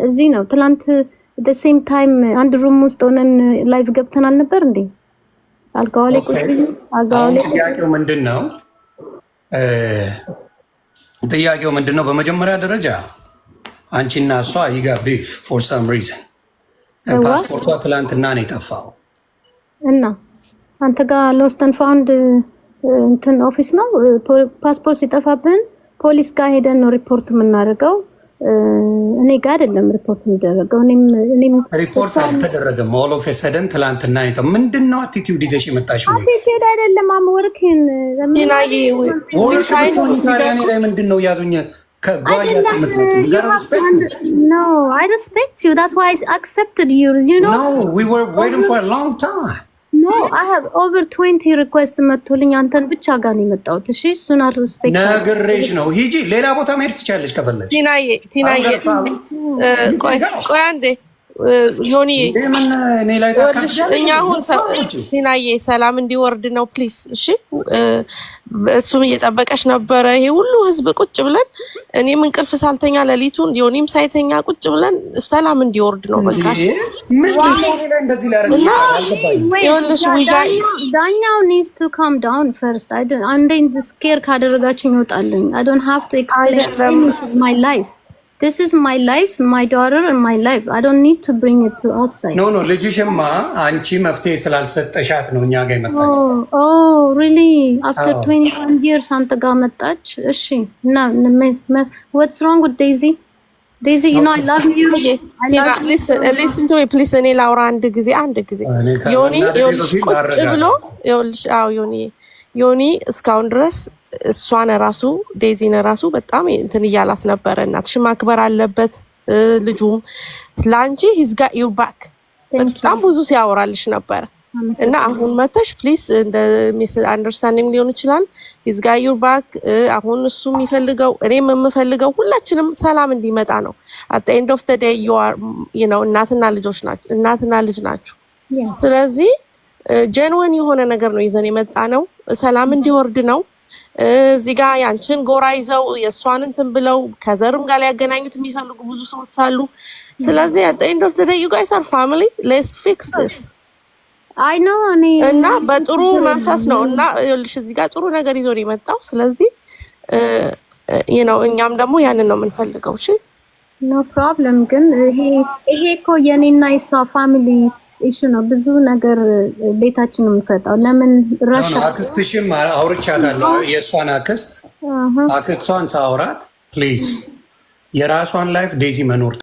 እዚህ ነው ትላንት the same time አንድ ሩም ውስጥ ሆነን ላይቭ ገብተናል ነበር እንዴ? አልጋው ላይ ቁጭ ጥያቄው ምንድነው? በመጀመሪያ ደረጃ አንቺና እሷ ይጋቢ for some reason ፓስፖርቷ ትላንትና ነው የጠፋው እና አንተ ጋር lost and found እንትን ኦፊስ ነው ፓስፖርት ሲጠፋብን ፖሊስ ጋር ሄደን ነው ሪፖርት የምናደርገው። እኔ ጋር አይደለም ሪፖርት የሚደረገው። እኔም ሪፖርት አልተደረገም። ኦል ኦፍ ሰደን ትላንትና ነው ምንድነው አቲቲዩድ ይዘሽ የመጣሽው? አቲቲዩድ አይደለም አምወርክን ዲናይ ወርካይን ላይ ምንድነው ያዙኝ ከጓያ No, I respect you. That's why I accepted you. You know? No, we were waiting for a long time. No, I have over 20 requests መጥቶልኝ አንተን ብቻ ጋር ነው የመጣሁት። እሺ እሱን አልሪስፔክት ነገርሽ ነው። ሂጂ ሌላ ቦታ መሄድ ትችያለሽ ከፈለግሽ። ቲናዬ ቆይ አንዴ ዮኒ እኛ አሁን ቲናዬ ሰላም እንዲወርድ ነው ፕሊዝ። እሺ እሱም እየጠበቀሽ ነበረ። ይሄ ሁሉ ህዝብ ቁጭ ብለን እኔም እንቅልፍ ሳልተኛ ሌሊቱን ዮኒም ሳይተኛ ቁጭ ብለን ሰላም እንዲወርድ ነው በቃ። ዳኛው needs to calm down first. አንዴ ስኬር ካደረጋችሁኝ ይወጣልኝ። I don't have to explain my life. This is my life, my daughter and my life. I don't need to bring it to outside. No, ልጅሽማ አንቺ መፍትሄ ስላልሰጠሻት ነው እኛ ጋር መጣች። Oh, really? After 21 years አንተ ጋር መጣች? እሺ እና what's wrong with Daisy? Daisy, you know I love you. Listen to me please. እኔ ላውራ አንድ ጊዜ ዮኒ ቁጭ ብሎ ዮኒ እስካሁን ድረስ እሷን ራሱ ዴዚን ራሱ በጣም እንትን እያላት ነበረ። እናትሽ ማክበር አለበት ልጁም ስላንቺ he's got your back በጣም ብዙ ሲያወራልሽ ነበር። እና አሁን መተሽ ፕሊዝ እንደ ሚስ አንደርስታንዲንግ ሊሆን ይችላል he's got your back። አሁን እሱ የሚፈልገው እኔም የምፈልገው ሁላችንም ሰላም እንዲመጣ ነው። at the end of the day you are you know እናትና ልጅ ናችሁ። ስለዚህ ጀንወን የሆነ ነገር ነው ይዘን የመጣ ነው። ሰላም እንዲወርድ ነው። እዚህ ጋር ያንቺን ጎራ ይዘው የእሷን እንትን ብለው ከዘርም ጋር ሊያገናኙት የሚፈልጉ ብዙ ሰዎች አሉ። ስለዚህ at the end of the day you guys are family. Let's fix this. I know እና በጥሩ መንፈስ ነው እና ይኸውልሽ እዚህ ጋር ጥሩ ነገር ይዞ ነው የመጣው። ስለዚህ you know እኛም ደግሞ ያንን ነው የምንፈልገው። እሺ no problem። ግን ይሄ እኮ የኔና የሷ ፋሚሊ እሺ ነው ብዙ ነገር ቤታችንን የምፈጣው። ለምን ራሻ አክስትሽም አውርቻታለሁ። የሷን አክስቷን ሳውራት ፕሊዝ የራሷን ላይፍ ዴዚ መኖር